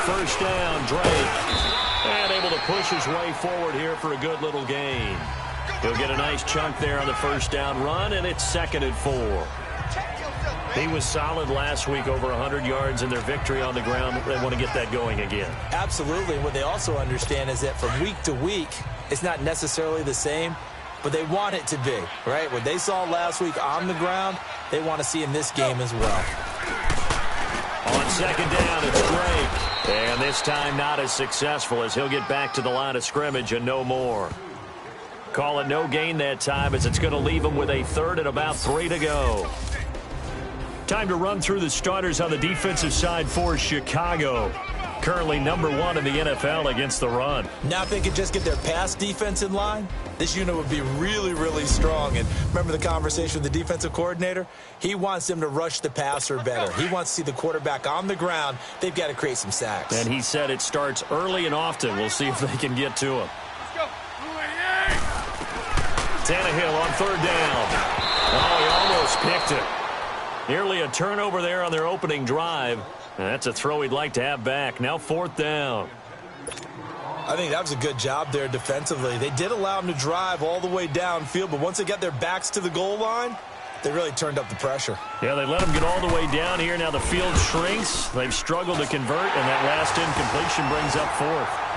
first down, Drake. And able to push his way forward here for a good little gain. He'll get a nice chunk there on the first down run, and it's 2nd and 4. He was solid last week, over 100 yards in their victory on the ground. They want to get that going again. Absolutely. What they also understand is that from week to week, it's not necessarily the same, but they want it to be, right? What they saw last week on the ground, they want to see in this game as well. On 2nd down, it's Drake. And this time not as successful, as he'll get back to the line of scrimmage and no more. Call it no gain that time, as it's going to leave him with a 3rd and about 3 to go. Time to run through the starters on the defensive side for Chicago. Currently #1 in the NFL against the run. Now if they could just get their pass defense in line, this unit would be really, really strong. And remember the conversation with the defensive coordinator? He wants them to rush the passer better. He wants to see the quarterback on the ground. They've got to create some sacks. And he said it starts early and often. We'll see if they can get to him. Tannehill on 3rd down. Oh, he almost picked it. Nearly a turnover there on their opening drive. And that's a throw he'd like to have back. Now 4th down. I think that was a good job there defensively. They did allow him to drive all the way downfield, but once they got their backs to the goal line, they really turned up the pressure. Yeah, they let him get all the way down here. Now the field shrinks. They've struggled to convert, and that last incompletion brings up 4th.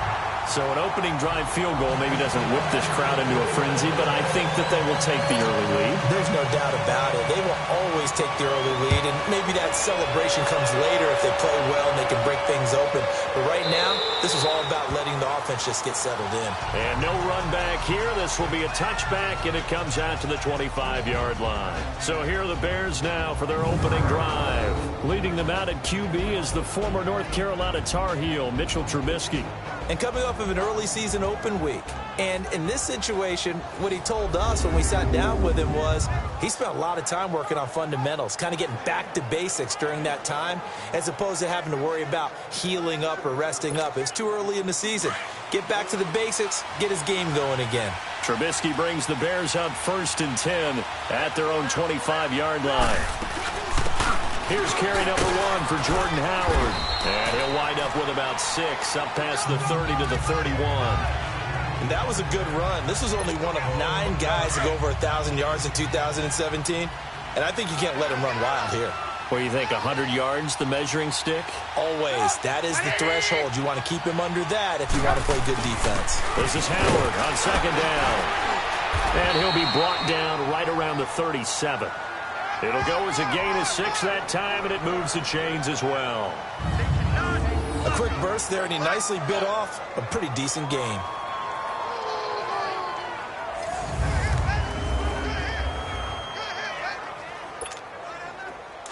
So an opening drive field goal maybe doesn't whip this crowd into a frenzy, but I think that they will take the early lead. There's no doubt about it. They will always take the early lead, and maybe that celebration comes later if they play well and they can break things open. But right now, this is all about letting the offense just get settled in. And no run back here. This will be a touchback, and it comes out to the 25-yard line. So here are the Bears now for their opening drive. Leading them out at QB is the former North Carolina Tar Heel, Mitchell Trubisky. And coming off of an early season open week. And in this situation, what he told us when we sat down with him was he spent a lot of time working on fundamentals, kind of getting back to basics during that time, as opposed to having to worry about healing up or resting up. It's too early in the season. Get back to the basics, get his game going again. Trubisky brings the Bears up 1st and 10 at their own 25-yard line. Here's carry number 1 for Jordan Howard. And he'll wind up with about 6, up past the 30 to the 31. And that was a good run. This was only one of 9 guys to go over 1,000 yards in 2017. And I think you can't let him run wild here. What do you think, 100 yards, the measuring stick? Always. That is the threshold. You want to keep him under that if you want to play good defense. This is Howard on 2nd down. And he'll be brought down right around the 37. It'll go as a gain of 6 that time, and it moves the chains as well. A quick burst there, and he nicely bit off a pretty decent gain.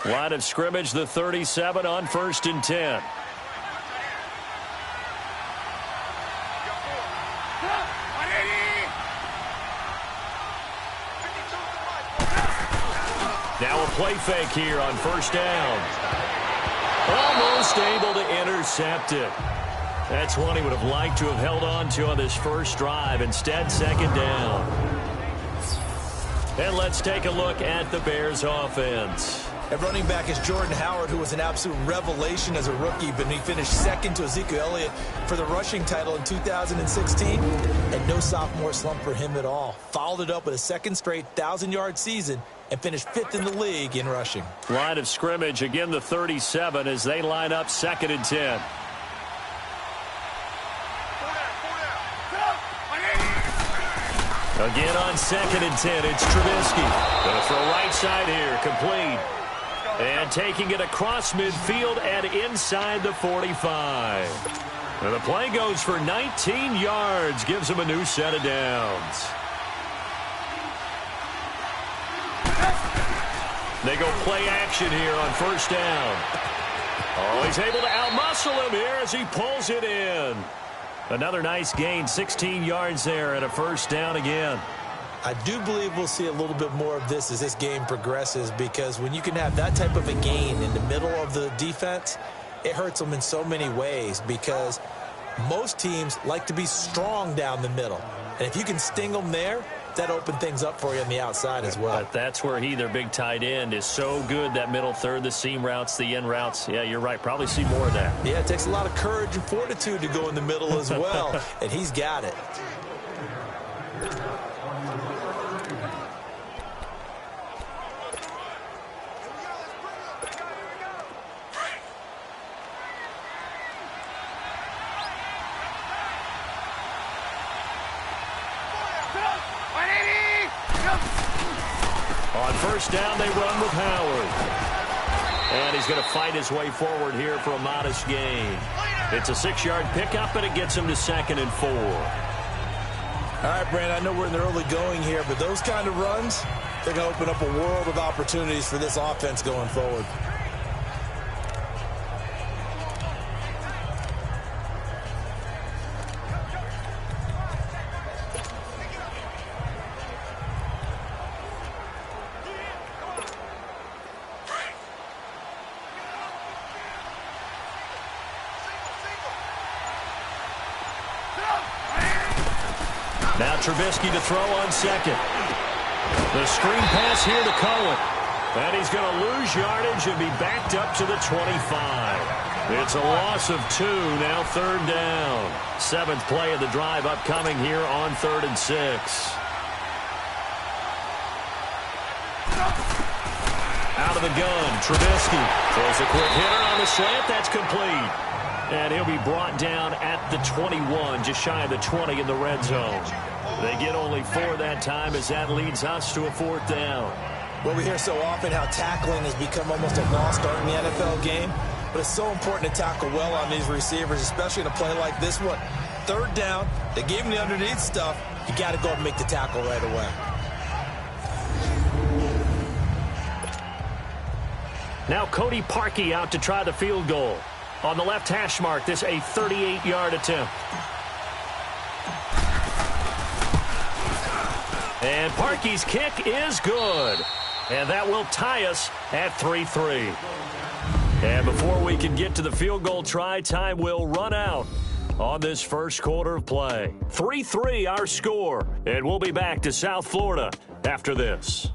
Line of scrimmage, the 37 on 1st and 10. Now a play fake here on 1st down. Almost able to intercept it. That's one he would have liked to have held on to on this first drive. Instead, 2nd down. And let's take a look at the Bears offense. At running back is Jordan Howard, who was an absolute revelation as a rookie, but he finished 2nd to Ezekiel Elliott for the rushing title in 2016. And no sophomore slump for him at all. Followed it up with a 2nd straight 1,000-yard season and finished 5th in the league in rushing. Line of scrimmage, again the 37 as they line up 2nd and 10. Again on 2nd and 10, it's Trubisky. Going to throw right side here, complete. And taking it across midfield and inside the 45. And the play goes for 19 yards, gives him a new set of downs. They go play action here on 1st down. Oh, he's able to outmuscle him here as he pulls it in. Another nice gain, 16 yards there and a 1st down again. I do believe we'll see a little bit more of this as this game progresses, because when you can have that type of a gain in the middle of the defense, it hurts them in so many ways, because most teams like to be strong down the middle. And if you can sting them there, that opened things up for you on the outside as well. But that's where he, their big tight end, is so good, that middle third, the seam routes, the in routes. Yeah, you're right. Probably see more of that. Yeah, it takes a lot of courage and fortitude to go in the middle as well, and he's got it. On first down, they run with Howard. And he's going to fight his way forward here for a modest gain. It's a 6-yard pickup, and it gets him to 2nd and 4. All right, Brandon, I know we're in the early going here, but those kind of runs, they're going to open up a world of opportunities for this offense going forward. Now Trubisky to throw on 2nd. The screen pass here to Cohen. And he's going to lose yardage and be backed up to the 25. It's a loss of 2, now 3rd down. 7th play of the drive upcoming here on 3rd and 6. Out of the gun, Trubisky throws a quick hitter on the slant. That's complete. And he'll be brought down at the 21, just shy of the 20 in the red zone. They get only 4 that time as that leads us to a 4th down. Well, we hear so often how tackling has become almost a lost art in the NFL game, but it's so important to tackle well on these receivers, especially in a play like this one. 3rd down, they gave him the underneath stuff. You got to go and make the tackle right away. Now Cody Parkey out to try the field goal. On the left hash mark, this a 38-yard attempt. And Parkey's kick is good. And that will tie us at 3-3. And before we can get to the field goal try, time will run out on this first quarter of play. 3-3 our score. And we'll be back to South Florida after this.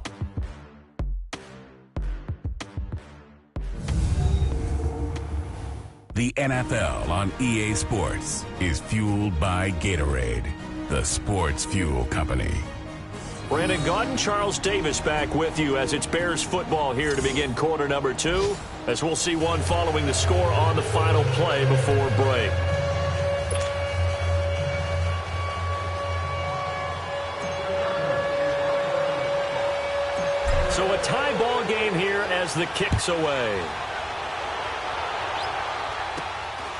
The NFL on EA Sports is fueled by Gatorade, the sports fuel company. Brandon Gaudin, Charles Davis back with you as it's Bears football here to begin quarter number 2, as we'll see one following the score on the final play before break. So a tie ball game here as the kick's away.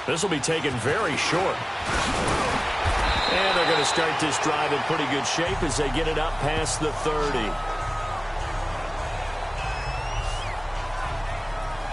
This will be taken very short. And they're going to start this drive in pretty good shape as they get it up past the 30.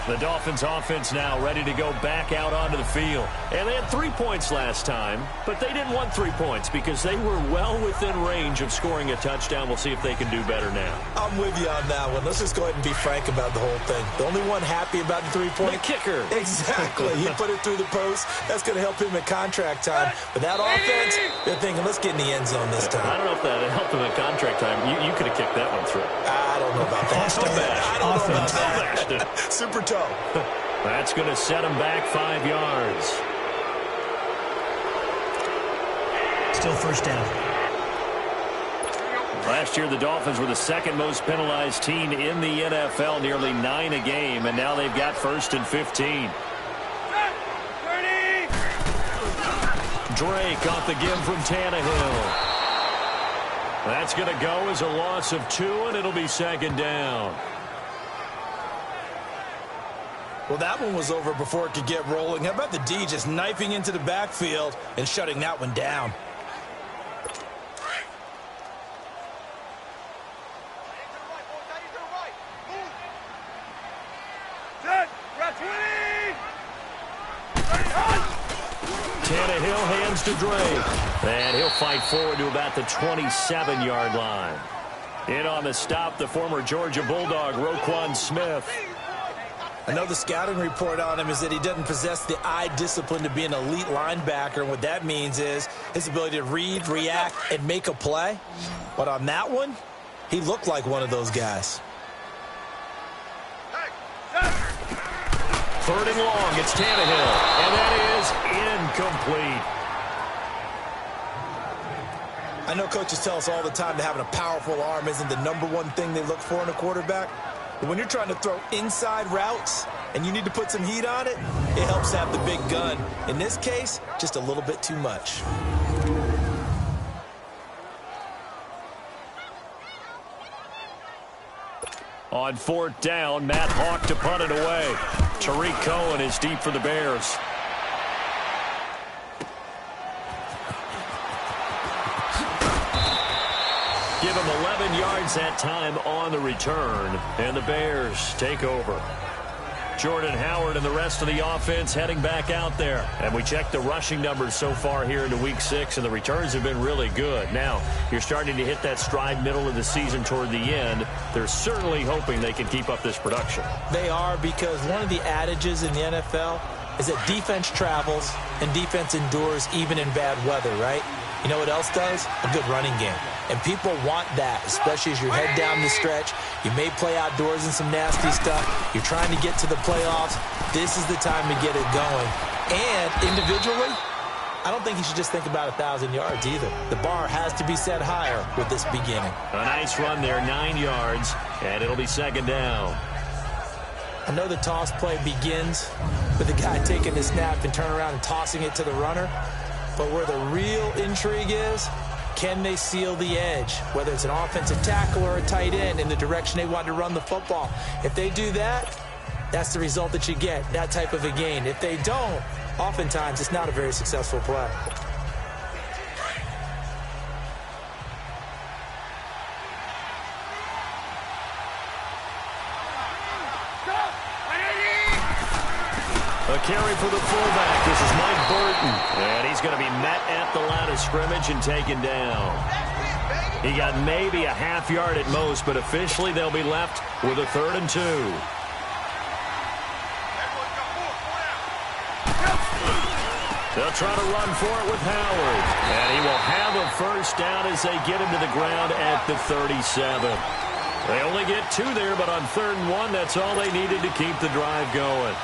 The Dolphins offense now ready to go back out onto the field. And they had 3 points last time, but they didn't want 3 points because they were well within range of scoring a touchdown. We'll see if they can do better now. I'm with you on that one. Let's just go ahead and be frank about the whole thing. The only one happy about the 3-point. The kicker. Exactly. He put it through the post. That's going to help him at contract time. But that offense, they're thinking, let's get in the end zone this time. I don't know if that helped him at contract time. You could have kicked that one through. I don't know about that. I don't know about that. Super toe. That's going to set him back 5 yards. Still first down. Last year, the Dolphins were the 2nd most penalized team in the NFL, nearly 9 a game, and now they've got 1st and 15. Drake off the give from Tannehill. That's going to go as a loss of 2, and it'll be 2nd down. Well, that one was over before it could get rolling. How about the D just knifing into the backfield and shutting that one down? Tannehill hands to Drake. And he'll fight forward to about the 27-yard line. In on the stop, the former Georgia Bulldog, Roquan Smith. I know the scouting report on him is that he doesn't possess the eye discipline to be an elite linebacker. And what that means is his ability to read, react, and make a play. But on that one, he looked like one of those guys. Third and long, it's Tannehill. And that is incomplete. I know coaches tell us all the time that having a powerful arm isn't the #1 thing they look for in a quarterback. But when you're trying to throw inside routes and you need to put some heat on it, it helps have the big gun. In this case, just a little bit too much. On fourth down, Matt Hawk to punt it away. Tariq Cohen is deep for the Bears. Give him 11 yards that time on the return, and the Bears take over. Jordan Howard and the rest of the offense heading back out there. And we checked the rushing numbers so far here into Week 6, and the returns have been really good. Now, you're starting to hit that stride middle of the season toward the end. They're certainly hoping they can keep up this production. They are, because one of the adages in the NFL is that defense travels and defense endures even in bad weather, right? You know what else does? A good running game. And people want that, especially as you head down the stretch. You may play outdoors in some nasty stuff. You're trying to get to the playoffs. This is the time to get it going. And individually, I don't think you should just think about 1,000 yards either. The bar has to be set higher with this beginning. A nice run there, 9 yards, and it'll be second down. I know the toss play begins with the guy taking the snap and turning around and tossing it to the runner. But where the real intrigue is, can they seal the edge, whether it's an offensive tackle or a tight end, in the direction they want to run the football? If they do that, that's the result that you get, that type of a gain. If they don't, oftentimes it's not a very successful play. A carry for the fullback. This is Mike Burton. And he's going to be met at the line of scrimmage and taken down. He got maybe a half yard at most, but officially they'll be left with a 3rd and 2. They'll try to run for it with Howard. And he will have a first down as they get him to the ground at the 37. They only get 2 there, but on 3rd and 1, that's all they needed to keep the drive going.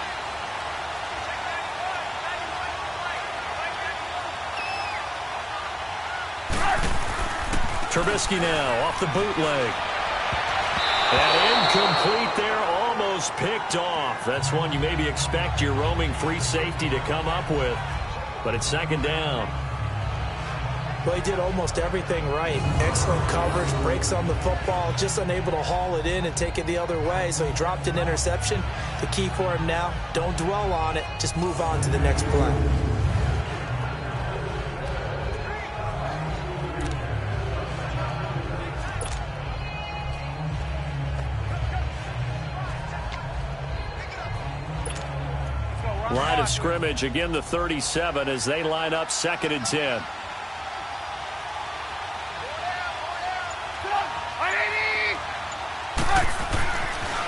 Trubisky now off the bootleg. And incomplete there, almost picked off. That's one you maybe expect your roaming free safety to come up with. But it's second down. Well, he did almost everything right. Excellent coverage, breaks on the football, just unable to haul it in and take it the other way. So he dropped an interception. The key for him now, don't dwell on it. Just move on to the next play. Line of scrimmage, again the 37 as they line up 2nd and 10.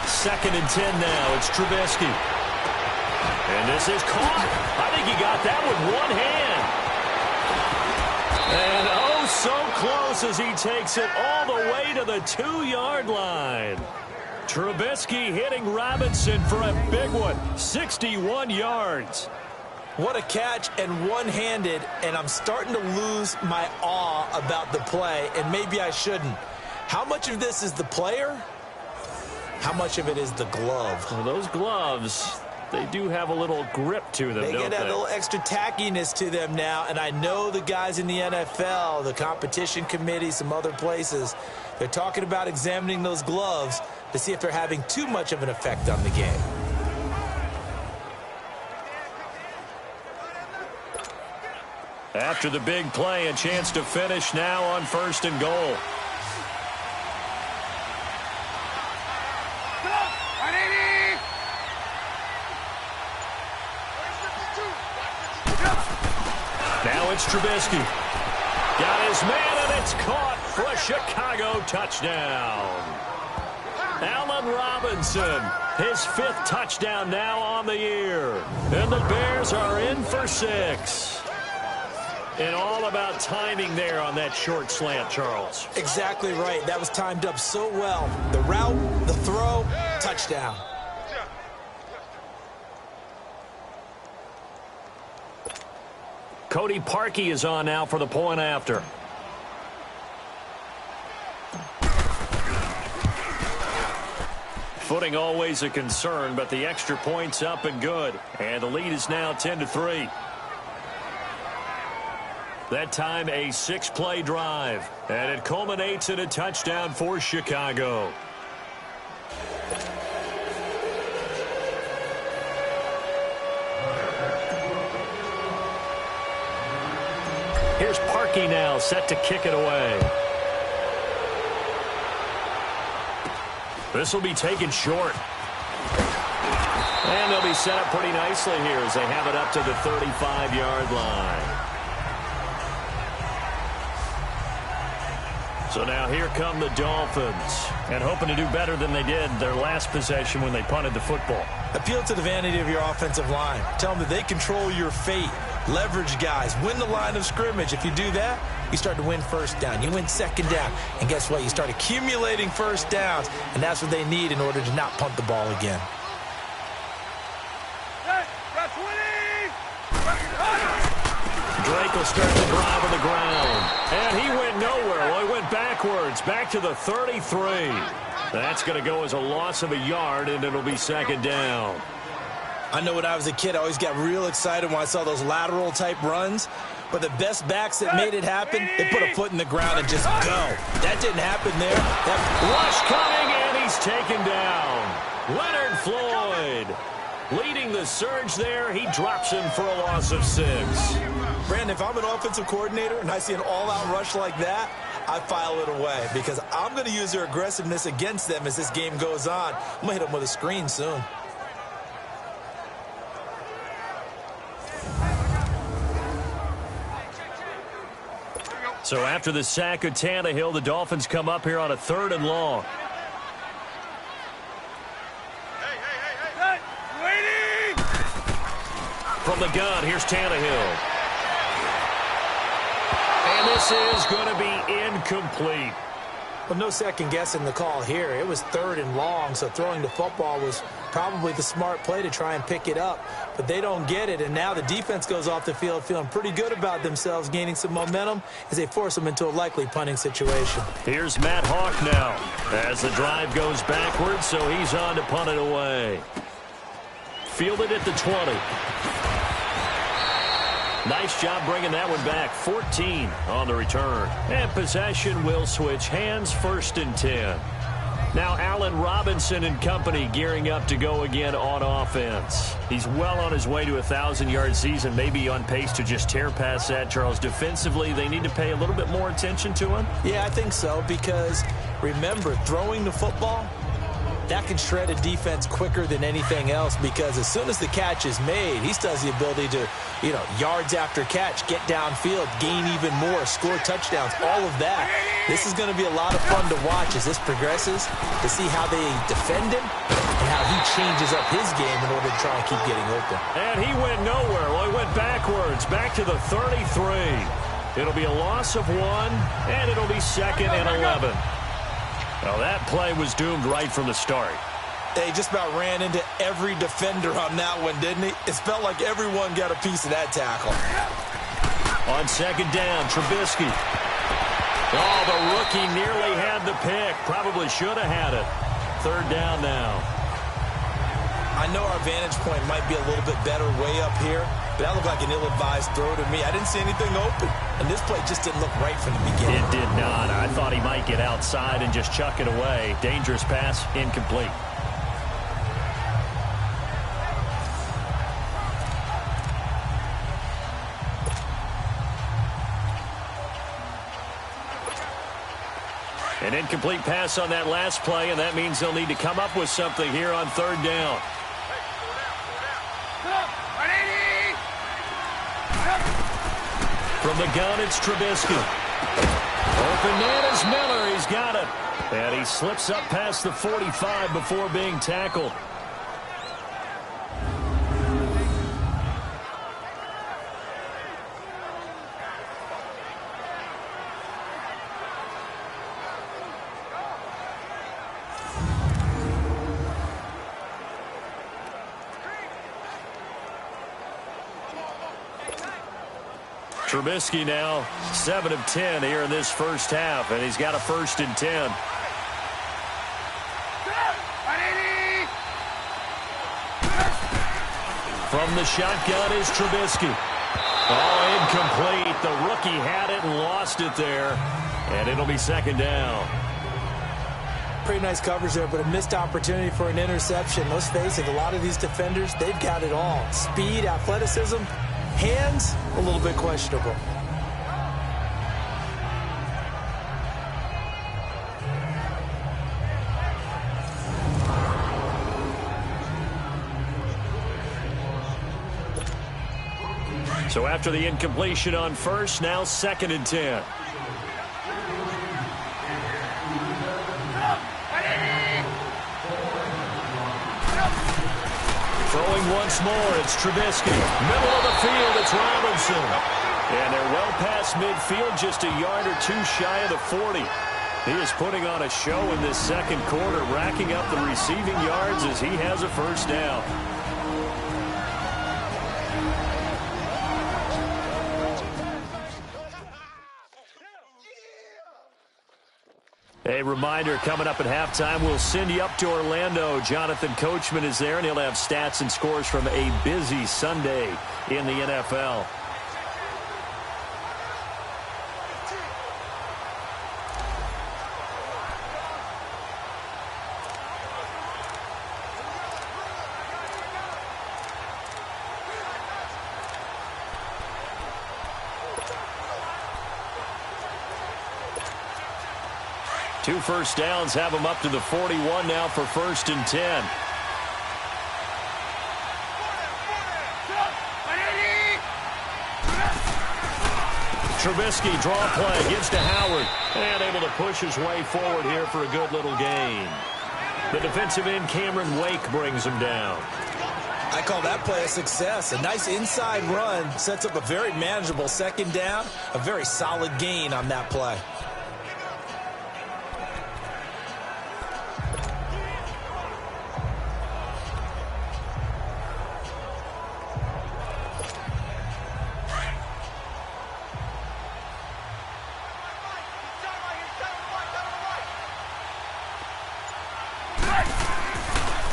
Second and 10 now. It's Trubisky. And this is caught. I think he got that with one hand. And oh, so close as he takes it all the way to the 2-yard line. Trubisky hitting Robinson for a big one, 61 yards. What a catch, and one-handed, and I'm starting to lose my awe about the play, and maybe I shouldn't. How much of this is the player? How much of it is the glove? Well, those gloves, they do have a little grip to them, They don't get a little extra tackiness to them now, and I know the guys in the NFL, the competition committee, some other places, they're talking about examining those gloves to see if they're having too much of an effect on the game. After the big play, a chance to finish now on 1st and goal. Now it's Trubisky. Got his man, and it's caught for a Chicago touchdown. Allen Allen Robinson, his 5th touchdown now on the year. And the Bears are in for 6. And all about timing there on that short slant, Charles. Exactly right. That was timed up so well. The route, the throw, touchdown. Cody Parkey is on now for the point after. Footing always a concern, but the extra point's up and good. And the lead is now 10-3. That time a 6-play drive. And it culminates in a touchdown for Chicago. Here's Parkey now, set to kick it away. This will be taken short. And they'll be set up pretty nicely here as they have it up to the 35-yard line. So now here come the Dolphins, and hoping to do better than they did their last possession when they punted the football. Appeal to the vanity of your offensive line. Tell them that they control your fate. Leverage guys. Win the line of scrimmage. If you do that, you start to win first down. You win second down. And guess what? You start accumulating first downs, and that's what they need in order to not punt the ball again. Drake will start the drive on the ground. And he went nowhere. Well, he went backwards, back to the 33. That's going to go as a loss of a yard, and it'll be second down. I know when I was a kid, I always got real excited when I saw those lateral-type runs. But the best backs that made it happen, they put a foot in the ground and just go. That didn't happen there. Rush coming, and he's taken down. Leonard Floyd leading the surge there. He drops him for a loss of 6. Brandon, if I'm an offensive coordinator and I see an all-out rush like that, I file it away because I'm going to use their aggressiveness against them as this game goes on. I'm going to hit them with a screen soon. So after the sack of Tannehill, the Dolphins come up here on a 3rd and long. From the gun, here's Tannehill. And this is going to be incomplete. Well, no second guessing the call here. It was 3rd and long, so throwing the football was probably the smart play to try and pick it up. But they don't get it, and now the defense goes off the field feeling pretty good about themselves, gaining some momentum as they force them into a likely punting situation. Here's Matt Hawk now as the drive goes backwards, so he's on to punt it away. Fielded at the 20. Nice job bringing that one back. 14 on the return. And possession will switch hands, 1st and 10. Now Allen Robinson and company gearing up to go again on offense. He's well on his way to a 1,000-yard season, maybe on pace to just tear past that, Charles. Defensively, they need to pay a little bit more attention to him. Yeah, I think so, because remember, throwing the football, that can shred a defense quicker than anything else, because as soon as the catch is made, he still has the ability to, yards after catch, get downfield, gain even more, score touchdowns, all of that. This is going to be a lot of fun to watch as this progresses, to see how they defend him and how he changes up his game in order to try and keep getting open. And he went nowhere. Well, he went backwards, back to the 33. It'll be a loss of 1, and it'll be 2nd and 11. Well, that play was doomed right from the start. They just about ran into every defender on that one, didn't he? It felt like everyone got a piece of that tackle. On 2nd down, Trubisky. Oh, the rookie nearly had the pick. Probably should have had it. 3rd down now. I know our vantage point might be a little bit better way up here, but that looked like an ill-advised throw to me. I didn't see anything open, and this play just didn't look right from the beginning. It did not. I thought he might get outside and just chuck it away. Dangerous pass, incomplete. An incomplete pass on that last play, and that means they'll need to come up with something here on 3rd down. From the gun, it's Trubisky. Open man is Miller. He's got it. And he slips up past the 45 before being tackled. Trubisky now 7 of 10 here in this first half, and he's got a 1st and 10. From the shotgun is Trubisky. Oh, incomplete. The rookie had it and lost it there, and it'll be 2nd down. Pretty nice coverage there, but a missed opportunity for an interception. Let's face it, a lot of these defenders, they've got it all. Speed, athleticism, hands, a little bit questionable. So after the incompletion on 1st, now 2nd and 10. Throwing once more, it's Trubisky. Middle of the field, it's Robinson. And they're well past midfield, just a yard or two shy of the 40. He is putting on a show in this 2nd quarter, racking up the receiving yards as he has a 1st down. A reminder, coming up at halftime, we'll send you up to Orlando. Jonathan Coachman is there, and he'll have stats and scores from a busy Sunday in the NFL. Two 1st downs have him up to the 41 now for 1st and 10. Trubisky, draw play, gives to Howard, and able to push his way forward here for a good little gain. The defensive end, Cameron Wake, brings him down. I call that play a success. A nice inside run sets up a very manageable 2nd down, a very solid gain on that play.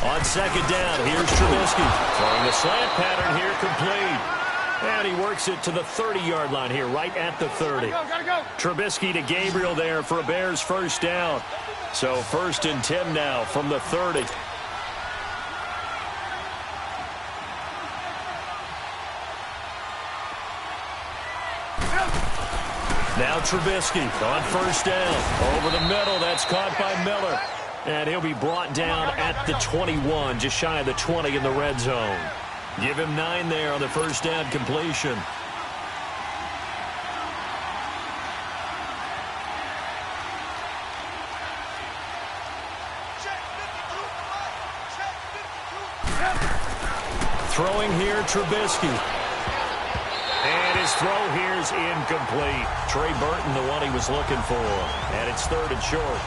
On 2nd down, here's Trubisky. Throwing the slant pattern here, complete. And he works it to the 30-yard line here, right at the 30. Gotta go. Trubisky to Gabriel there for a Bears 1st down. So 1st and 10 now from the 30. Now Trubisky on 1st down. Over the middle, that's caught by Miller. And he'll be brought down at the 21, just shy of the 20 in the red zone. Give him 9 there on the 1st down completion. Throwing here, Trubisky. And his throw here is incomplete. Trey Burton, the one he was looking for. And it's 3rd and short.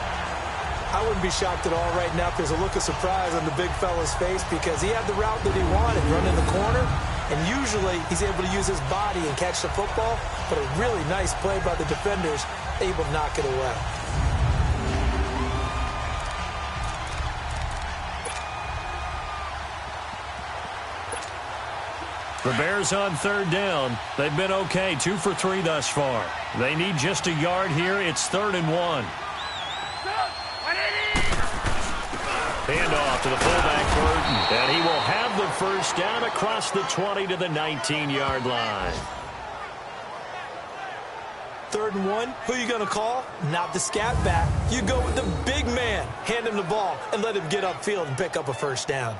I wouldn't be shocked at all right now if there's a look of surprise on the big fella's face because he had the route that he wanted, running the corner, and usually he's able to use his body and catch the football, but a really nice play by the defenders, able to knock it away. The Bears on 3rd down. They've been okay, 2 for 3 thus far. They need just a yard here. It's 3rd and 1. Handoff to the fullback, Burton. And he will have the 1st down across the 20 to the 19-yard line. 3rd and 1, who are you going to call? Not the scat back. You go with the big man. Hand him the ball and let him get upfield and pick up a 1st down.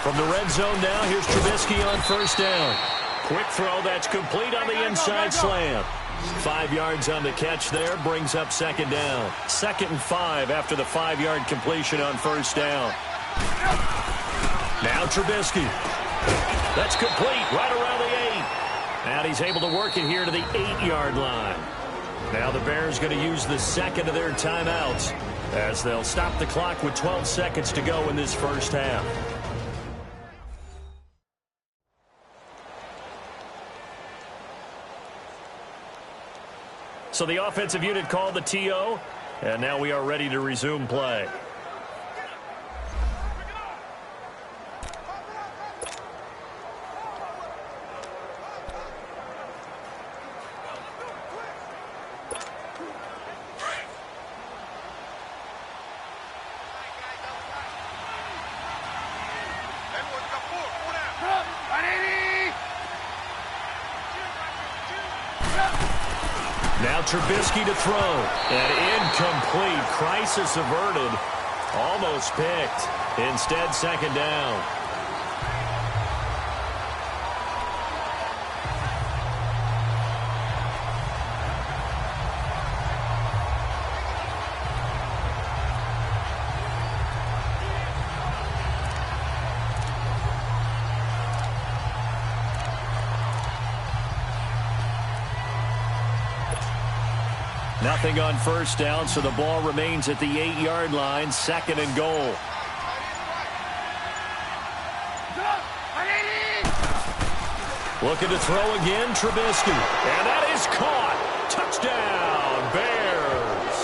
From the red zone now, here's Trubisky on first down. Quick throw that's complete on the inside slant. 5 yards on the catch there, brings up second down. 2nd and 5 after the 5-yard completion on first down. Now Trubisky. That's complete right around the 8. And he's able to work it here to the 8-yard line. Now the Bears going to use the second of their timeouts as they'll stop the clock with 12 seconds to go in this first half. So the offensive unit called the TO, and now we are ready to resume play. Now Trubisky to throw. And incomplete. Crisis averted. Almost picked. Instead, second down. Nothing on first down, so the ball remains at the 8-yard line, 2nd and goal. Looking to throw again, Trubisky. And that is caught. Touchdown, Bears.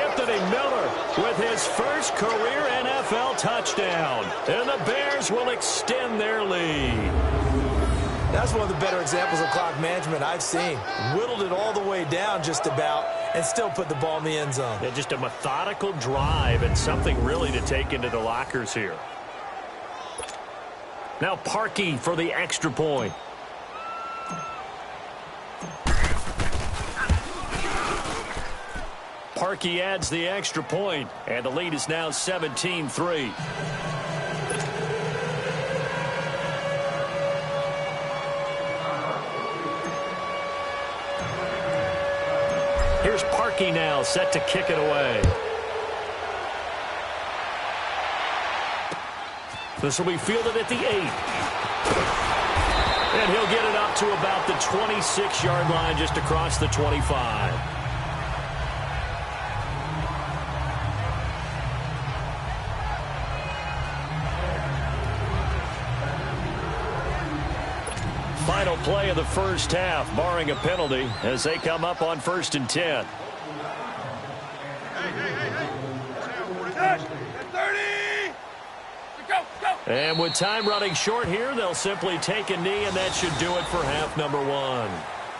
Anthony Miller with his first career NFL touchdown. And the Bears will extend their lead. That's one of the better examples of clock management I've seen. Whittled it all the way down just about and still put the ball in the end zone. Yeah, just a methodical drive and something really to take into the lockers here. Now Parkey for the extra point. Parkey adds the extra point, and the lead is now 17-3. Here's Parkey now, set to kick it away. This will be fielded at the 8. And he'll get it up to about the 26-yard line, just across the 25. Final play of the first half, barring a penalty, as they come up on 1st and 10. And with time running short here, they'll simply take a knee, and that should do it for half number 1.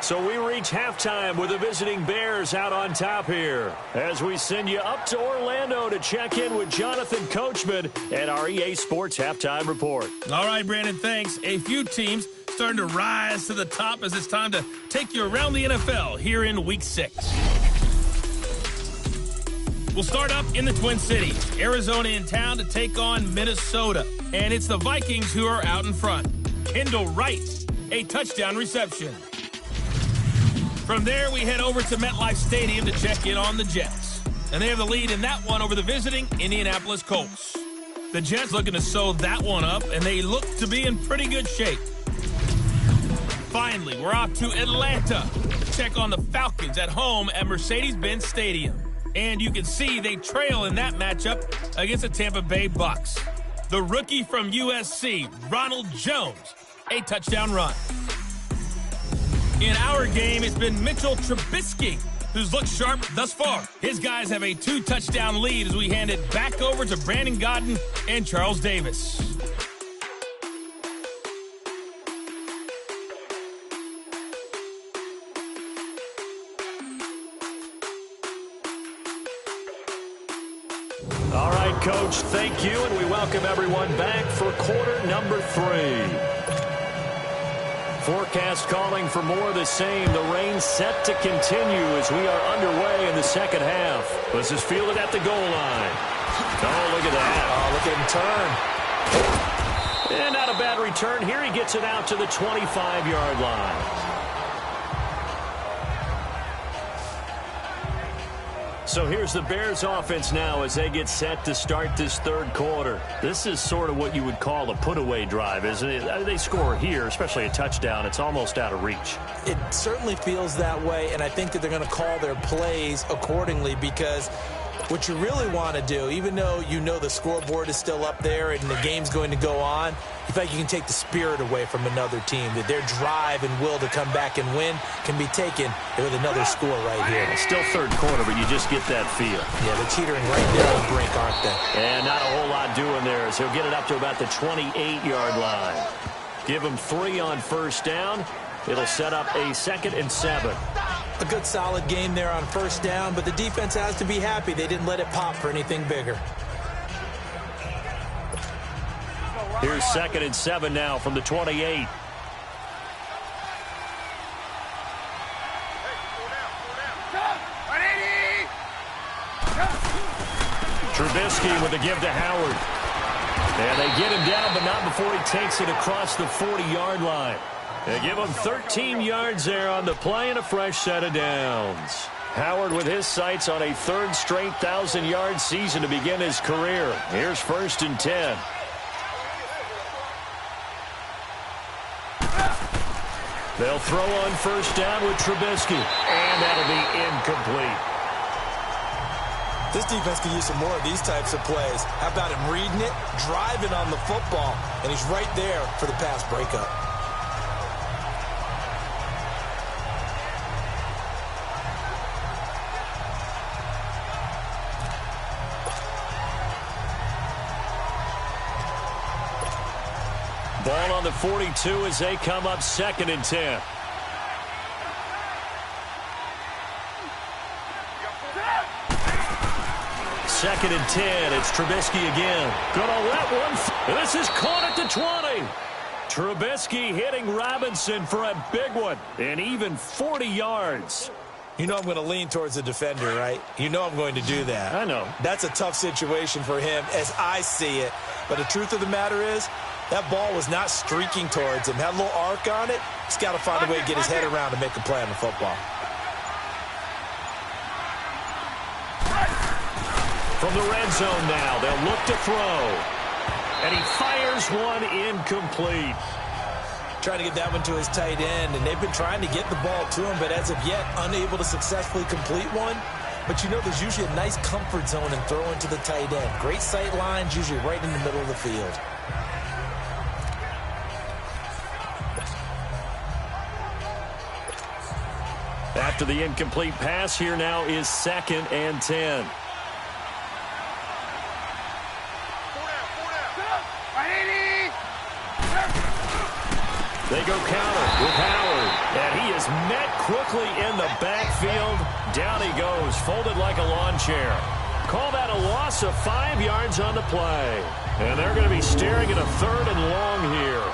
So we reach halftime with the visiting Bears out on top here, as we send you up to Orlando to check in with Jonathan Coachman and our EA Sports Halftime Report. All right, Brandon, thanks. A few teams starting to rise to the top as it's time to take you around the NFL here in Week 6. We'll start up in the Twin Cities. Arizona in town to take on Minnesota. And it's the Vikings who are out in front. Kendall Wright, a touchdown reception. From there, we head over to MetLife Stadium to check in on the Jets. And they have the lead in that one over the visiting Indianapolis Colts. The Jets looking to sew that one up, and they look to be in pretty good shape. Finally, we're off to Atlanta to check on the Falcons at home at Mercedes-Benz Stadium. And you can see they trail in that matchup against the Tampa Bay Bucks. The rookie from USC, Ronald Jones, a touchdown run. In our game, it's been Mitchell Trubisky who's looked sharp thus far. His guys have a 2-touchdown lead as we hand it back over to Brandon Godden and Charles Davis. All right, Coach, thank you, and we welcome everyone back for quarter number 3. Forecast calling for more of the same. The rain set to continue as we are underway in the second half. This is fielded at the goal line. Oh, look at that. Oh, look at him turn. And not a bad return here. He gets it out to the 25-yard line. So here's the Bears offense now as they get set to start this third quarter. This is sort of what you would call a put-away drive, isn't it? They score here, especially a touchdown. It's almost out of reach. It certainly feels that way, and I think that they're going to call their plays accordingly because what you really want to do, even though you know the scoreboard is still up there and the game's going to go on, you feel like you can take the spirit away from another team, that their drive and will to come back and win can be taken with another score right here. It's still third quarter, but you just get that feel. Yeah, they're teetering right there on the brink, aren't they? And not a whole lot doing there, so he'll get it up to about the 28-yard line. Give him 3 on first down. It'll set up a 2nd and 7. A good solid game there on first down, but the defense has to be happy they didn't let it pop for anything bigger. Here's 2nd and 7 now from the 28. Trubisky with the give to Howard. And they get him down, but not before he takes it across the 40-yard line. They give him 13 yards there on the play and a fresh set of downs. Howard with his sights on a third straight 1,000-yard season to begin his career. Here's 1st and 10. They'll throw on first down with Trubisky, and that'll be incomplete. This defense can use some more of these types of plays. How about him reading it, driving on the football, and he's right there for the pass breakup. Ball on the 42 as they come up 2nd and 10. Second and 10. It's Trubisky again. Gonna let one. This is caught at the 20. Trubisky hitting Robinson for a big one. And even 40 yards. You know I'm going to lean towards the defender, right? You know I'm going to do that. I know. That's a tough situation for him as I see it. But the truth of the matter is, that ball was not streaking towards him. Had a little arc on it. He's got to find a way to get his head around and make a play on the football. From the red zone now, they'll look to throw. And he fires one incomplete. Trying to get that one to his tight end, and they've been trying to get the ball to him, but as of yet, unable to successfully complete one. But you know there's usually a nice comfort zone in throwing to the tight end. Great sight lines, usually right in the middle of the field. After the incomplete pass, here now is 2nd and 10. They go counter with Howard, and he is met quickly in the backfield. Down he goes, folded like a lawn chair. Call that a loss of 5 yards on the play. And they're going to be staring at a 3rd and long here.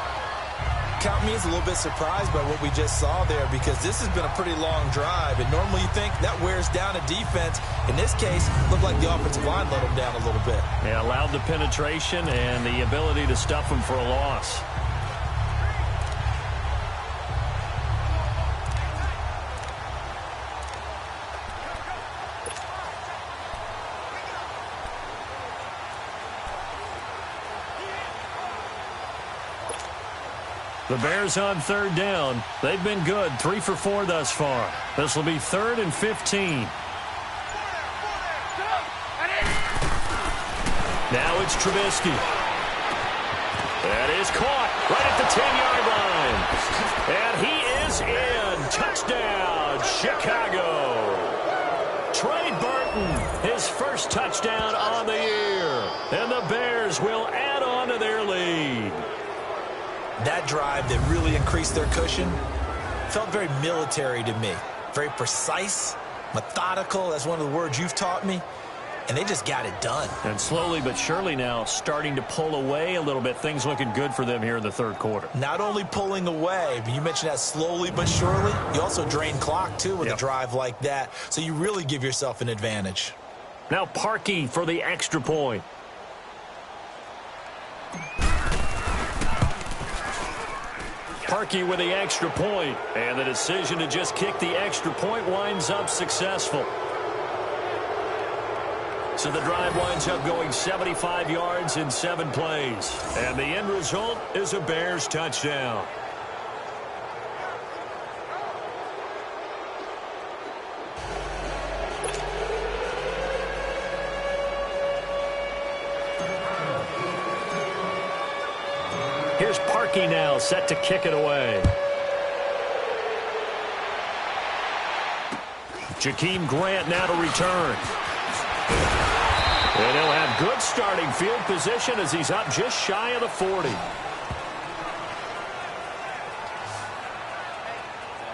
Count me as a little bit surprised by what we just saw there because this has been a pretty long drive, and normally you think that wears down a defense. In this case, it looked like the offensive line let them down a little bit. Yeah, allowed the penetration and the ability to stuff them for a loss. The Bears on 3rd down. They've been good, 3 for 4 thus far. This will be 3rd and 15. Now it's Trubisky. That is caught right at the 10-yard line. And he is in. Touchdown, Chicago. Trey Burton, his first touchdown on the year. And the Bears will add on to their lead. That drive that really increased their cushion felt very military to me. Very precise, methodical. That's one of the words you've taught me. And they just got it done. And slowly but surely now starting to pull away a little bit. Things looking good for them here in the 3rd quarter. Not only pulling away, but you mentioned that slowly but surely. You also drain clock, too, with a drive like that. So you really give yourself an advantage. Now Parkey for the extra point. Parkey with the extra point, and the decision to just kick the extra point winds up successful. So the drive winds up going 75 yards in 7 plays, and the end result is a Bears touchdown. Here's Parkey now, set to kick it away. Jakeem Grant now to return. And he'll have good starting field position as he's up just shy of the 40.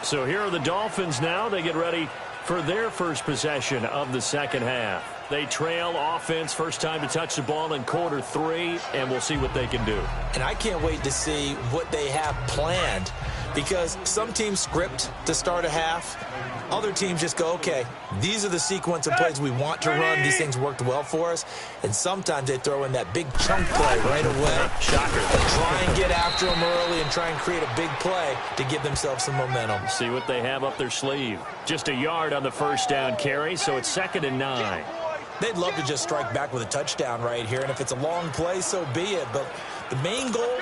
So here are the Dolphins now. They get ready for their first possession of the second half. They trail offense, first time to touch the ball in quarter 3, and we'll see what they can do. And I can't wait to see what they have planned, because some teams script to start a half. Other teams just go, okay, these are the sequence of plays we want to run. These things worked well for us. And sometimes they throw in that big chunk play right away. Shocker. Try and get after them early and try and create a big play to give themselves some momentum. See what they have up their sleeve. Just a yard on the first down carry, so it's 2nd and 9. They'd love to just strike back with a touchdown right here, and if it's a long play, so be it. But the main goal,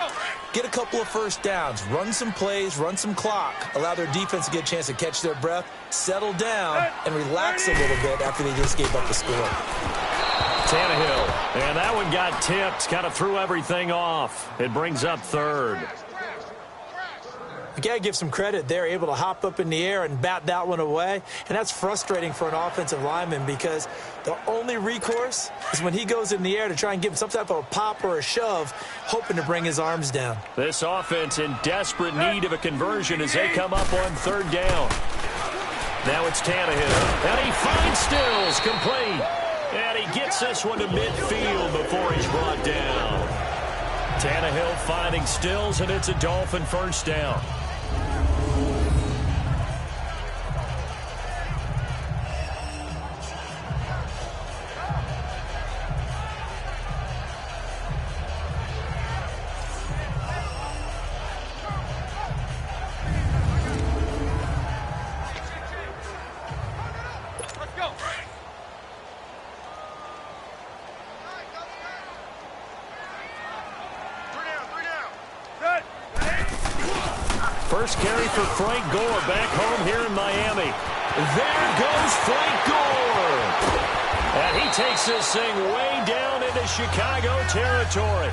get a couple of first downs, run some plays, run some clock, allow their defense to get a chance to catch their breath, settle down, and relax a little bit after they just gave up the score. Tannehill, and that one got tipped, kind of threw everything off. It brings up 3rd. You got to give some credit. They're able to hop up in the air and bat that one away. And that's frustrating for an offensive lineman because the only recourse is when he goes in the air to try and give him some type of a pop or a shove, hoping to bring his arms down. This offense in desperate need of a conversion as they come up on 3rd down. Now it's Tannehill. And he finds Stills complete. And he gets this one to midfield before he's brought down. Tannehill finding Stills, and it's a Dolphin first down. First carry for Frank Gore back home here in Miami. There goes Frank Gore. And he takes this thing way down into Chicago territory.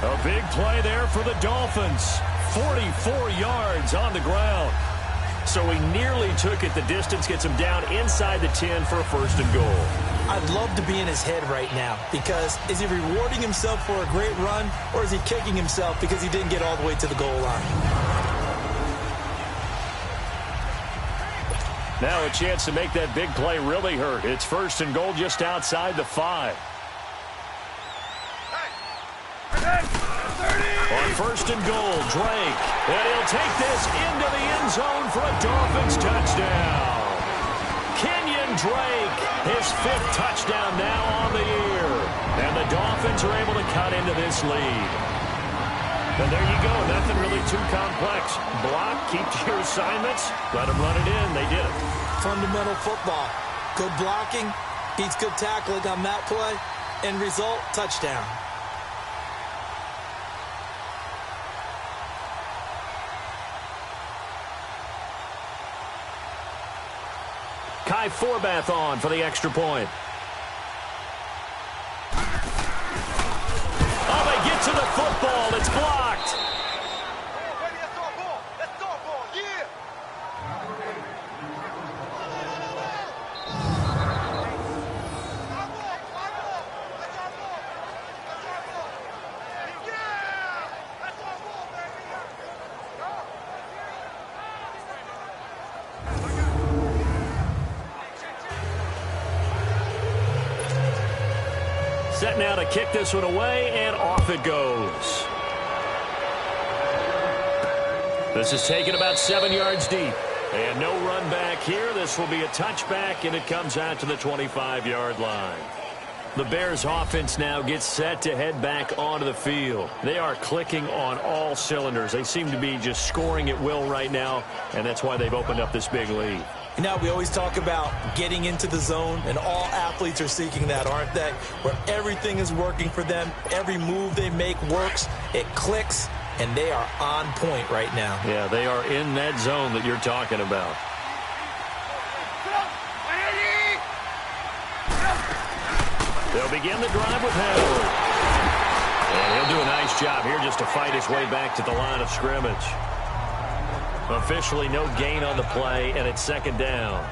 A big play there for the Dolphins. 44 yards on the ground. So he nearly took it the distance, gets him down inside the 10 for a 1st and goal. I'd love to be in his head right now because is he rewarding himself for a great run or is he kicking himself because he didn't get all the way to the goal line? Now a chance to make that big play really hurt. It's 1st and goal just outside the 5. On 1st and goal, Drake. And he'll take this into the end zone for a Dolphins touchdown. Kenyon Drake, his 5th touchdown now on the year. And the Dolphins are able to cut into this lead. And there you go. Nothing really too complex. Block, keep to your assignments, let them run it in. They did it. Fundamental football. Good blocking, beats good tackling on that play. End result, touchdown. Kai Forbath on for the extra point. Oh, they get to the football. It's blocked. Set now to kick this one away, and off it goes. This is taken about 7 yards deep. And no run back here. This will be a touchback, and it comes out to the 25-yard line. The Bears offense now gets set to head back onto the field. They are clicking on all cylinders. They seem to be just scoring at will right now, and that's why they've opened up this big lead. You know, we always talk about getting into the zone, and all athletes are seeking that, aren't they? Where everything is working for them. Every move they make works. It clicks, and they are on point right now. Yeah, they are in that zone that you're talking about. They'll begin the drive with Hill. And he'll do a nice job here just to fight his way back to the line of scrimmage. Officially no gain on the play, and it's second down.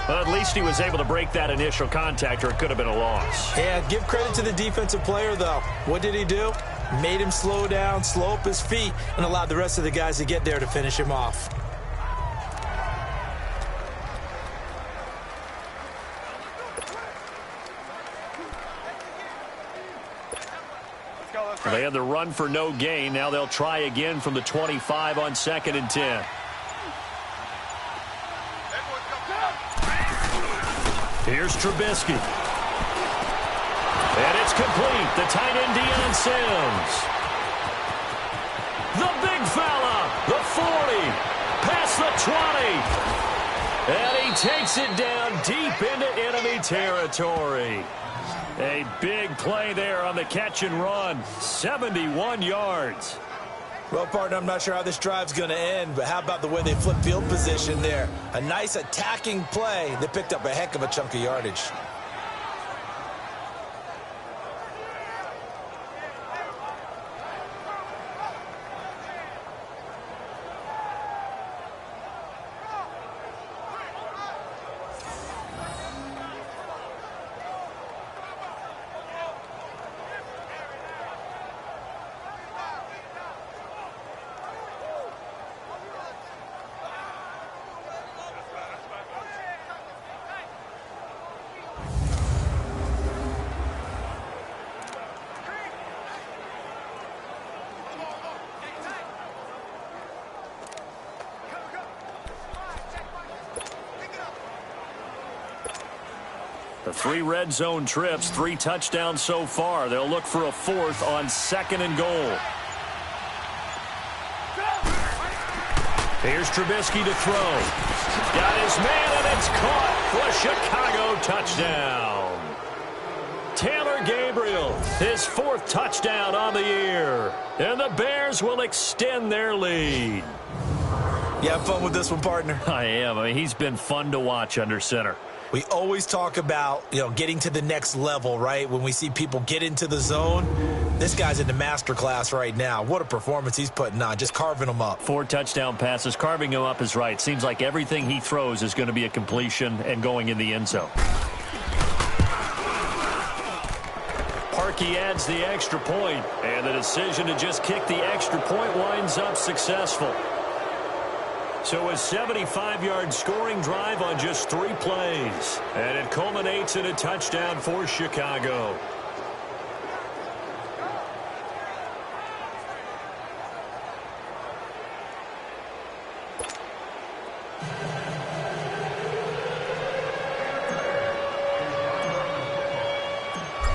Well, at least he was able to break that initial contact, or it could have been a loss. Yeah, give credit to the defensive player, though. What did he do? Made him slow down, slow up his feet, and allowed the rest of the guys to get there to finish him off. They had the run for no gain. Now they'll try again from the 25 on 2nd and 10. Here's Trubisky. And it's complete. The tight end, Deion Sims. The big fella. The 40. Past the 20. And he takes it down deep into enemy territory. A big play there on the catch and run. 71 yards. Well, partner, I'm not sure how this drive's going to end, but how about the way they flip field position there? A nice attacking play. They picked up a heck of a chunk of yardage. The 3 red zone trips, 3 touchdowns so far. They'll look for a 4th on 2nd and goal. Here's Trubisky to throw. Got his man, and it's caught for a Chicago touchdown. Taylor Gabriel, his 4th touchdown on the year. And the Bears will extend their lead. You have fun with this one, partner? I am. I mean, he's been fun to watch under center. We always talk about, getting to the next level, right? When we see people get into the zone, this guy's in the master class right now. What a performance he's putting on, just carving them up. 4 touchdown passes. Carving him up is right. Seems like everything he throws is going to be a completion and going in the end zone. Parkey adds the extra point, and the decision to just kick the extra point winds up successful. So a 75-yard scoring drive on just 3 plays. And it culminates in a touchdown for Chicago.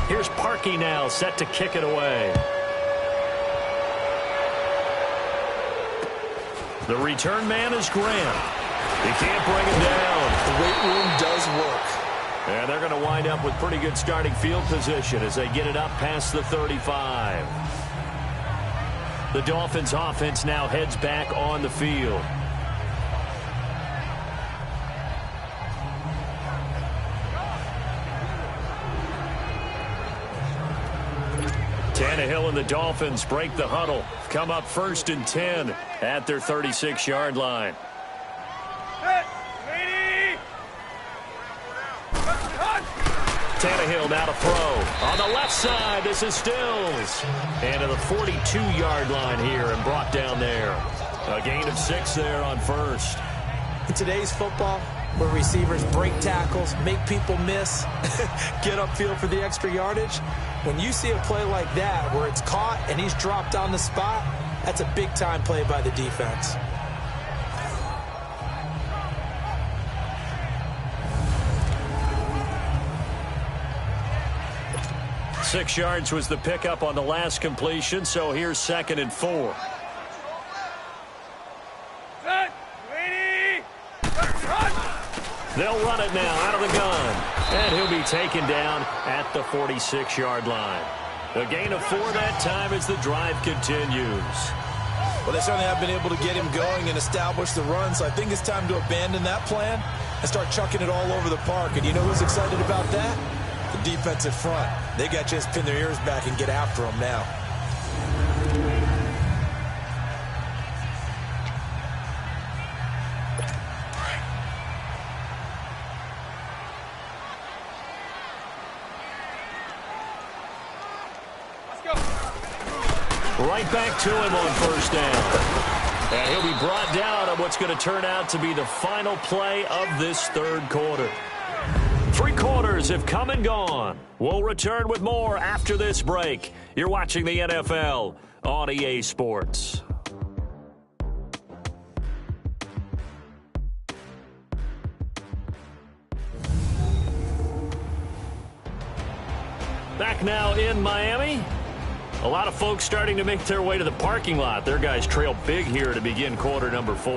Here's Parkey now, set to kick it away. The return man is Graham. He can't bring him down. The weight room does work. And they're going to wind up with pretty good starting field position as they get it up past the 35. The Dolphins offense now heads back on the field. Tannehill and the Dolphins break the huddle. Come up 1st and 10 at their 36-yard line. Tannehill now to throw. On the left side, this is Stills. And to the 42-yard line here and brought down there. A gain of 6 there on 1st. In today's football, where receivers break tackles, make people miss, get upfield for the extra yardage, when you see a play like that where it's caught and he's dropped on the spot, that's a big-time play by the defense. 6 yards was the pickup on the last completion, so here's 2nd and 4. They'll run it now out of the gun. And he'll be taken down at the 46-yard line. A gain of 4 that time as the drive continues. Well, they certainly have been able to get him going and establish the run, so I think it's time to abandon that plan and start chucking it all over the park. And you know who's excited about that? The defensive front. They got to just pin their ears back and get after him now. Right back to him on 1st down. And he'll be brought down on what's going to turn out to be the final play of this 3rd quarter. 3 quarters have come and gone. We'll return with more after this break. You're watching the NFL on EA Sports. Back now in Miami. A lot of folks starting to make their way to the parking lot. Their guys trail big here to begin quarter number 4.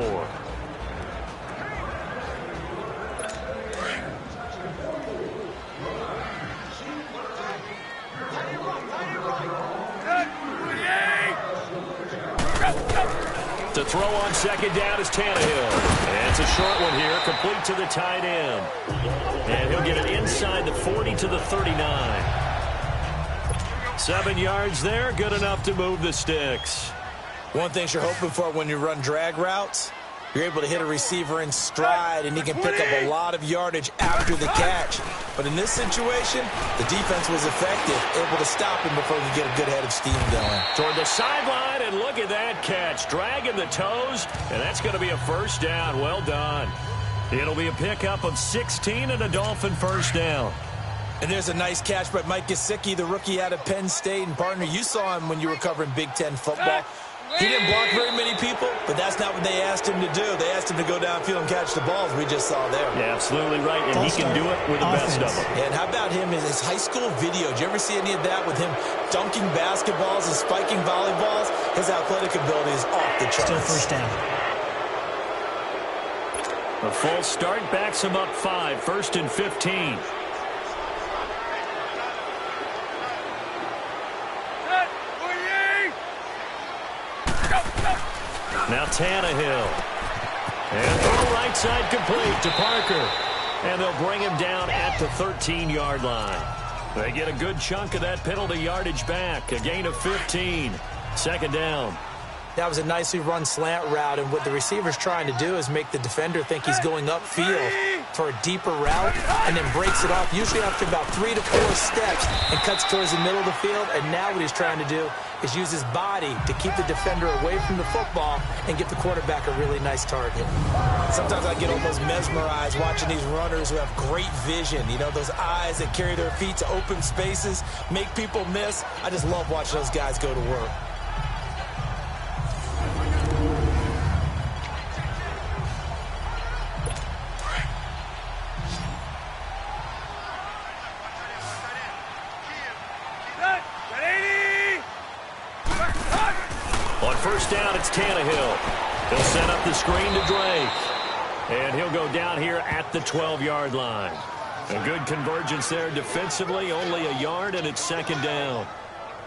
To throw on 2nd down is Tannehill. And it's a short one here, complete to the tight end. And he'll get it inside the 40 to the 39. 7 yards there, good enough to move the sticks. One thing you're hoping for when you run drag routes, you're able to hit a receiver in stride, and he can pick up a lot of yardage after the catch. But in this situation, the defense was effective, able to stop him before he could get a good head of steam going. Toward the sideline, and look at that catch. Dragging the toes, and that's going to be a 1st down. Well done. It'll be a pickup of 16 and a Dolphin 1st down. And there's a nice catch by Mike Gesicki, the rookie out of Penn State. And, partner, you saw him when you were covering Big Ten football. He didn't block very many people, but that's not what they asked him to do. They asked him to go downfield and catch the balls we just saw there. Yeah, absolutely right, and he can do it with the best of them. Yeah, and how about him in his high school video? Did you ever see any of that with him dunking basketballs and spiking volleyballs? His athletic ability is off the charts. Still 1st down. A false start backs him up 5, 1st and 15. Now Tannehill. And from the right side complete to Parker. And they'll bring him down at the 13-yard line. They get a good chunk of that penalty yardage back. A gain of 15. 2nd down. That was a nicely run slant route, and what the receiver's trying to do is make the defender think he's going upfield for a deeper route and then breaks it off, usually after about 3 to 4 steps, and cuts towards the middle of the field. And now what he's trying to do is use his body to keep the defender away from the football and get the quarterback a really nice target. Sometimes I get almost mesmerized watching these runners who have great vision. You know, those eyes that carry their feet to open spaces, make people miss. I just love watching those guys go to work. On 1st down, it's Tannehill. He'll set up the screen to Drake. And he'll go down here at the 12-yard line. A good convergence there defensively, only a yard, and it's 2nd down.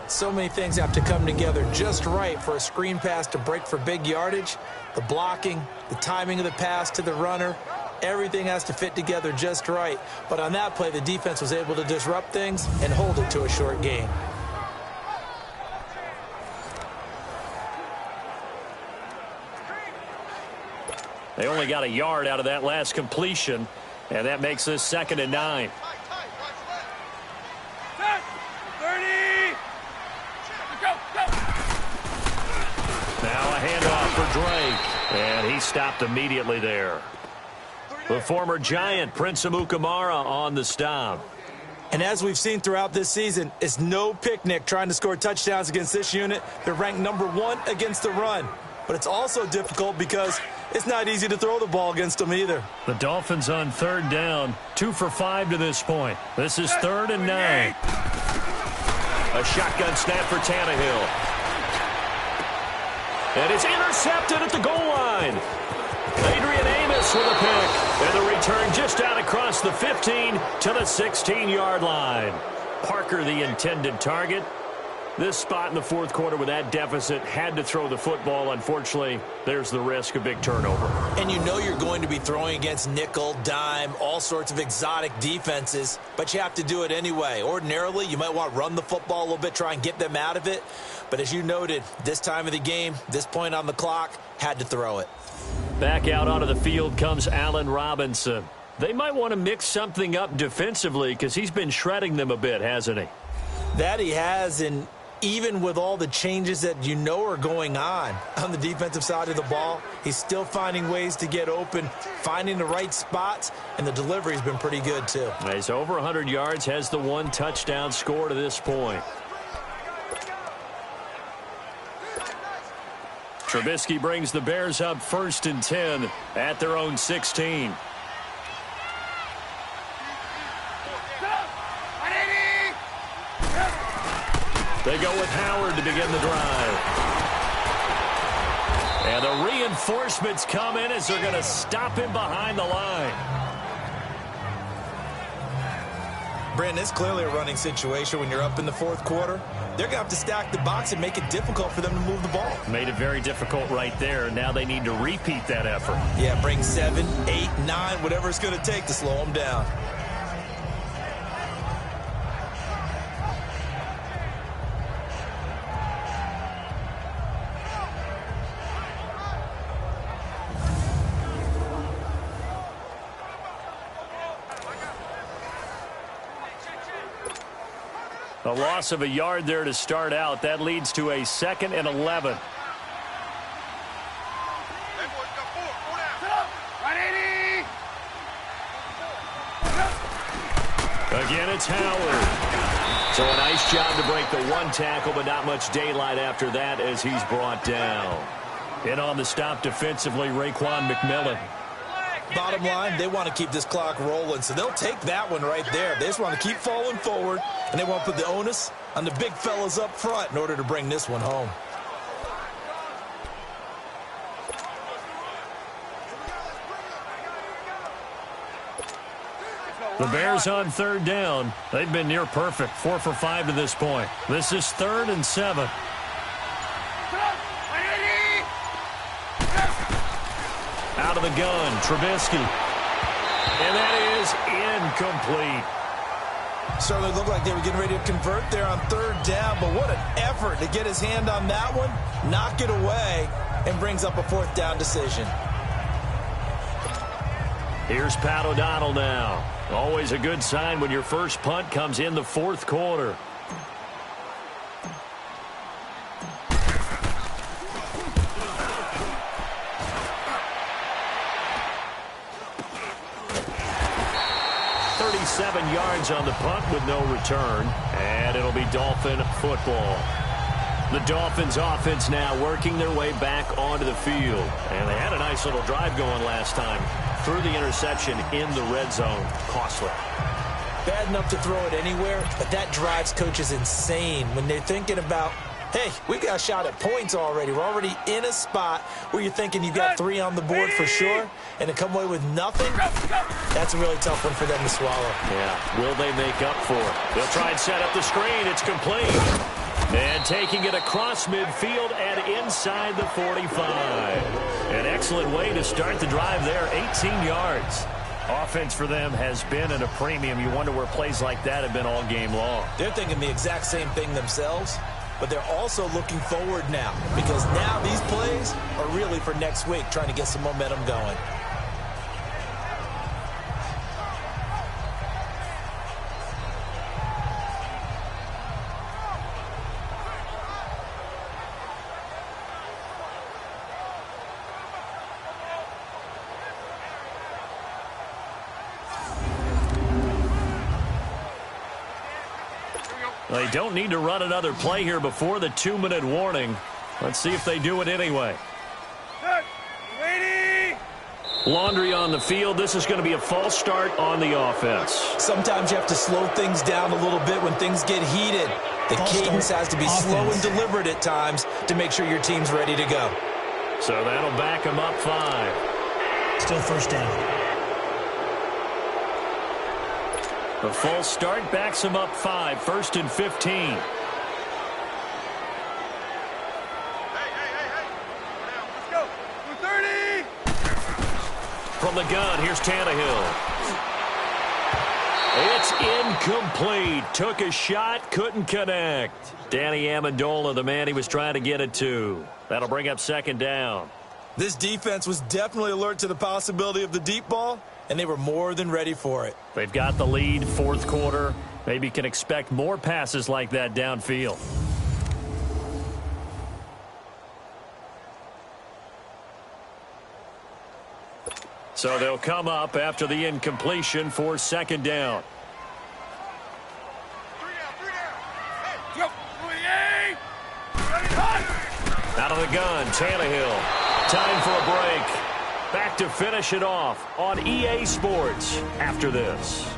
So many things have to come together just right for a screen pass to break for big yardage. The blocking, the timing of the pass to the runner, everything has to fit together just right. But on that play, the defense was able to disrupt things and hold it to a short gain. They only got a yard out of that last completion, and that makes this 2nd and 9. Now a handoff for Drake, and he stopped immediately there. The former Giant, Prince Amukamara, on the stop. And as we've seen throughout this season, it's no picnic trying to score touchdowns against this unit. They're ranked number 1 against the run. But it's also difficult because it's not easy to throw the ball against them either. The Dolphins on 3rd down, 2 for 5 to this point. This is 3rd and 9. A shotgun snap for Tannehill. And it's intercepted at the goal line. Adrian Amos with a pick. And the return just out across the 15 to the 16-yard line. Parker, the intended target. This spot in the fourth quarter with that deficit, had to throw the football. Unfortunately, there's the risk of big turnover. And you know you're going to be throwing against nickel, dime, all sorts of exotic defenses, but you have to do it anyway. Ordinarily, you might want to run the football a little bit, try and get them out of it. But as you noted, this time of the game, this point on the clock, had to throw it. Back out onto the field comes Allen Robinson. They might want to mix something up defensively because he's been shredding them a bit, hasn't he? That he has, and even with all the changes that you know are going on the defensive side of the ball, he's still finding ways to get open, finding the right spots, and the delivery's been pretty good too. He's over 100 yards, has the one touchdown score to this point. Trubisky brings the Bears up 1st and 10 at their own 16. They go with Howard to begin the drive. And the reinforcements come in as they're going to stop him behind the line. Brandon, it's clearly a running situation when you're up in the fourth quarter. They're going to have to stack the box and make it difficult for them to move the ball. Made it very difficult right there. Now they need to repeat that effort. Yeah, bring 7, 8, 9, whatever it's going to take to slow them down. A loss of a yard there to start out. That leads to a 2nd and 11. Again, it's Howard. So a nice job to break the one tackle, but not much daylight after that as he's brought down. In on the stop defensively, Raekwon McMillan. Bottom line, they want to keep this clock rolling, so they'll take that one right there. They just want to keep falling forward, and they want to put the onus on the big fellas up front in order to bring this one home. The Bears on 3rd down. They've been near perfect, 4 for 5 to this point. This is 3rd and 7. Out of the gun, Trubisky. And that is incomplete. Certainly looked like they were getting ready to convert there on 3rd down, but what an effort to get his hand on that one, knock it away, and brings up a 4th down decision. Here's Pat O'Donnell now. Always a good sign when your first punt comes in the 4th quarter. Yards on the punt with no return, and it'll be Dolphin football. The Dolphins offense now working their way back onto the field, and they had a nice little drive going last time. Threw the interception in the red zone. Costly. Bad enough to throw it anywhere, but that drives coaches insane when they're thinking about, hey, we got a shot at points already. We're already in a spot where you're thinking you've got 3 on the board for sure, and to come away with nothing, that's a really tough one for them to swallow. Yeah, will they make up for it? They'll try and set up the screen. It's complete. And taking it across midfield and inside the 45. An excellent way to start the drive there, 18 yards. Offense for them has been at a premium. You wonder where plays like that have been all game long. They're thinking the exact same thing themselves, but they're also looking forward now because now these plays are really for next week, trying to get some momentum going. They don't need to run another play here before the 2-minute warning. Let's see if they do it anyway. Laundry on the field. This is going to be a false start on the offense. Sometimes you have to slow things down a little bit when things get heated. The cadence has to be slow and deliberate at times to make sure your team's ready to go. So that'll back them up 5. Still first down. The false start backs them up 5. 1st and 15. From the gun, here's Tannehill. It's incomplete. Took a shot, couldn't connect. Danny Amendola, the man he was trying to get it to. That'll bring up 2nd down. This defense was definitely alert to the possibility of the deep ball, and they were more than ready for it. They've got the lead, 4th quarter. Maybe can expect more passes like that downfield. So they'll come up after the incompletion for 2nd down. Out of the gun, Tannehill. Time for a break. Back to finish it off on EA Sports after this.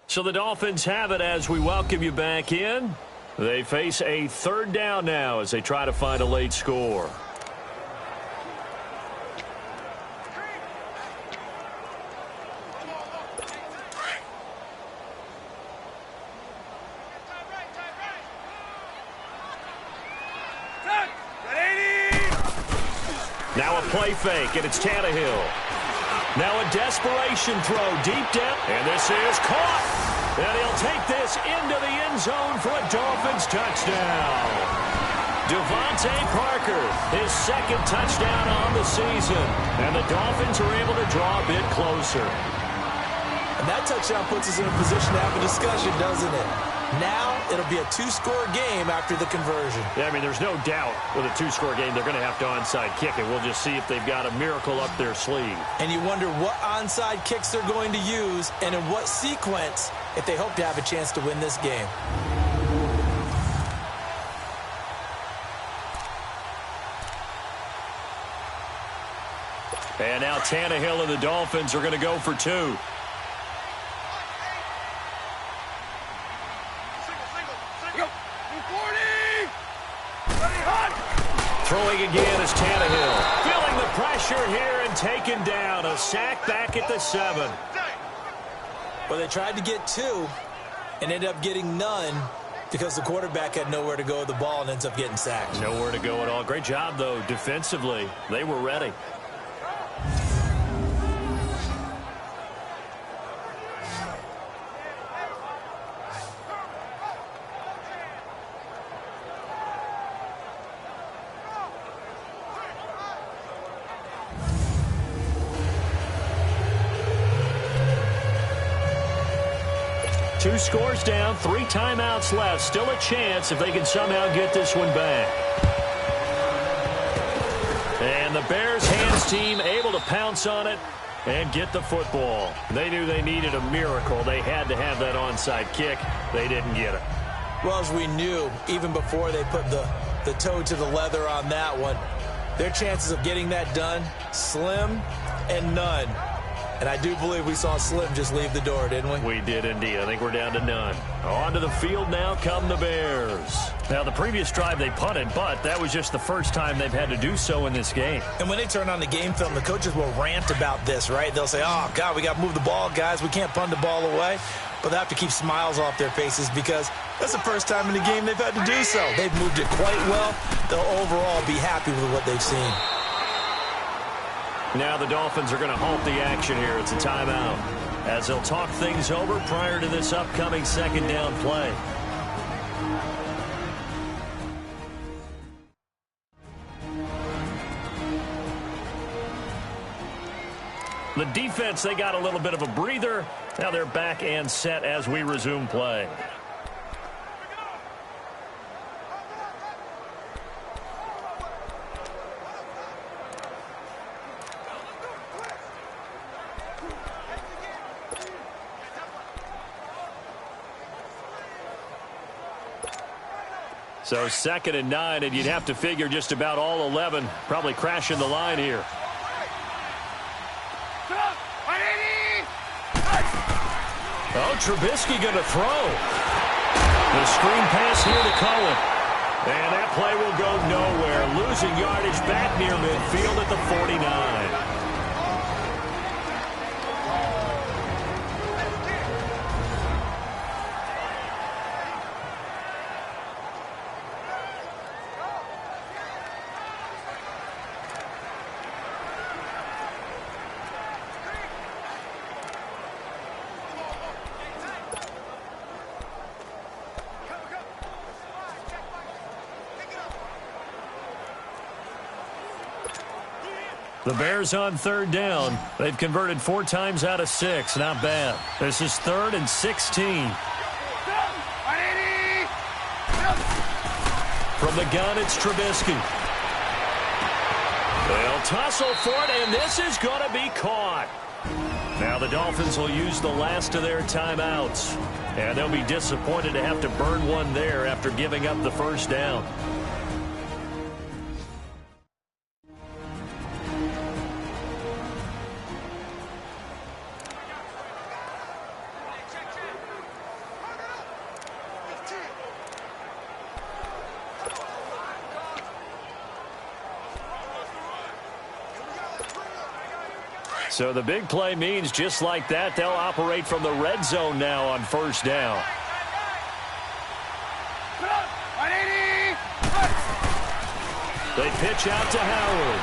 So the Dolphins have it as we welcome you back in. They face a 3rd down now as they try to find a late score. Now a play fake, and it's Tannehill. Now a desperation throw deep down, and this is caught. And he'll take this into the end zone for a Dolphins touchdown. Devontae Parker, his 2nd touchdown on the season. And the Dolphins are able to draw a bit closer. And that touchdown puts us in a position to have a discussion, doesn't it? Now it'll be a 2-score game after the conversion. Yeah, I mean, there's no doubt with a 2-score game they're going to have to onside kick it. We'll just see if they've got a miracle up their sleeve. And you wonder what onside kicks they're going to use and in what sequence if they hope to have a chance to win this game. And now Tannehill and the Dolphins are going to go for 2. Throwing again is Tannehill. Feeling the pressure here and taken down. A sack back at the 7. Well, they tried to get 2 and ended up getting none because the quarterback had nowhere to go with the ball and ends up getting sacked. Nowhere to go at all. Great job, though, defensively. They were ready. Two scores down, 3 timeouts left. Still a chance if they can somehow get this one back. And the Bears hands team able to pounce on it and get the football. They knew they needed a miracle. They had to have that onside kick. They didn't get it. Well, as we knew, even before they put the toe to the leather on that one, their chances of getting that done, slim and none. And I do believe we saw Slim just leave the door, didn't we? We did indeed. I think we're down to none. Onto the field now come the Bears. Now, the previous drive they punted, but that was just the first time they've had to do so in this game. And when they turn on the game film, the coaches will rant about this, right? They'll say, oh, God, we got to move the ball, guys. We can't punt the ball away. But they have to keep smiles off their faces because that's the first time in the game they've had to do so. They've moved it quite well. They'll overall be happy with what they've seen. Now the Dolphins are going to halt the action here. It's a timeout as they'll talk things over prior to this upcoming 2nd down play. The defense, they got a little bit of a breather. Now they're back and set as we resume play. So 2nd and 9, and you'd have to figure just about all 11 probably crashing the line here. Oh, Trubisky going to throw. The screen pass here to Cohen. And that play will go nowhere. Losing yardage back near midfield at the 49. The Bears on 3rd down. They've converted 4 times out of 6. Not bad. This is 3rd and 16. From the gun, it's Trubisky. They'll tussle for it, and this is going to be caught. Now the Dolphins will use the last of their timeouts. And they'll be disappointed to have to burn one there after giving up the 1st down. So the big play means just like that, they'll operate from the red zone now on 1st down. They pitch out to Howard.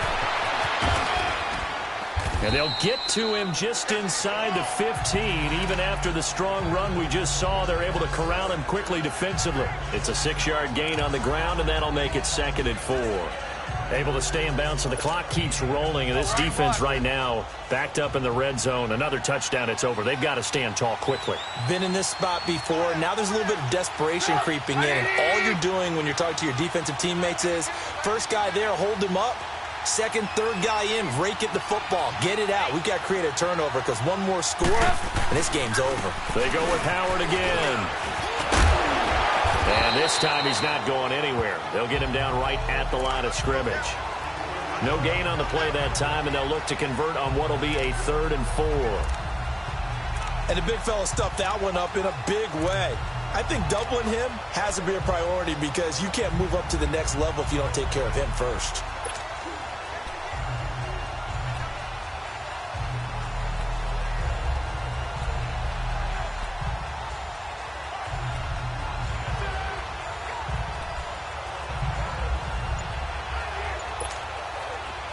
And they'll get to him just inside the 15. Even after the strong run we just saw, they're able to corral him quickly defensively. It's a 6-yard gain on the ground, and that'll make it 2nd and 4. Able to stay in bounds, so the clock keeps rolling, and this defense right now backed up in the red zone. Another touchdown, it's over. They've got to stand tall quickly. Been in this spot before. Now there's a little bit of desperation creeping in, and all you're doing when you're talking to your defensive teammates is, first guy there, hold him up. Second, third guy in, rake at the football. Get it out. We've got to create a turnover because one more score, and this game's over. They go with Howard again. And this time he's not going anywhere. They'll get him down right at the line of scrimmage. No gain on the play that time, and they'll look to convert on what will be a 3rd and 4. And the big fella stuffed that one up in a big way. I think doubling him has to be a priority because you can't move up to the next level if you don't take care of him first.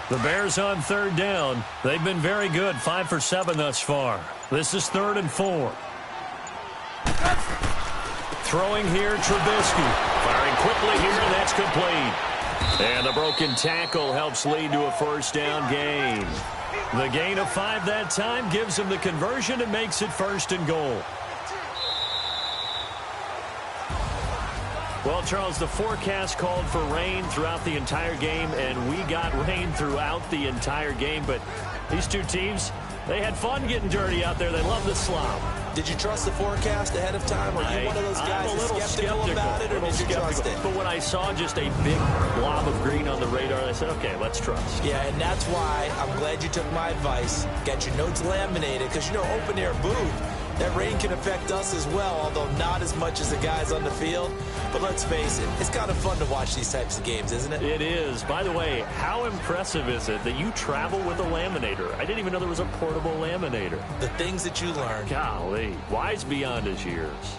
The Bears on 3rd down. They've been very good, 5 for 7 thus far. This is 3rd and 4. Throwing here, Trubisky. Firing quickly here, and that's complete. And the broken tackle helps lead to a 1st down gain. The gain of 5 that time gives them the conversion and makes it 1st and goal. Well, Charles, the forecast called for rain throughout the entire game, and we got rain throughout the entire game. But these two teams, they had fun getting dirty out there. They love the slop. Did you trust the forecast ahead of time? Are you one of those guys I'm a little skeptical about it, or did you trust it? But when I saw just a big blob of green on the radar, I said, okay, let's trust. Yeah, and that's why I'm glad you took my advice. Got your notes laminated, because, you know, open-air booth, that rain can affect us as well, although not as much as the guys on the field. But let's face it, it's kind of fun to watch these types of games, isn't it? It is. By the way, how impressive is it that you travel with a laminator? I didn't even know there was a portable laminator. The things that you learn. Golly, wise beyond his years.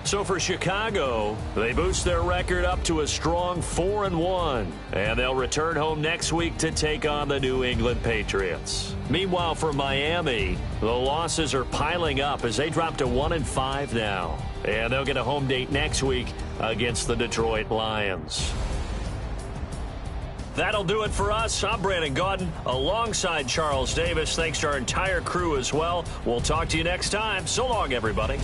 So for Chicago, they boost their record up to a strong 4-1. And they'll return home next week to take on the New England Patriots. Meanwhile, for Miami, the losses are piling up as they drop to 1-5 now. And they'll get a home date next week against the Detroit Lions. That'll do it for us. I'm Brandon Gaudin alongside Charles Davis. Thanks to our entire crew as well. We'll talk to you next time. So long, everybody.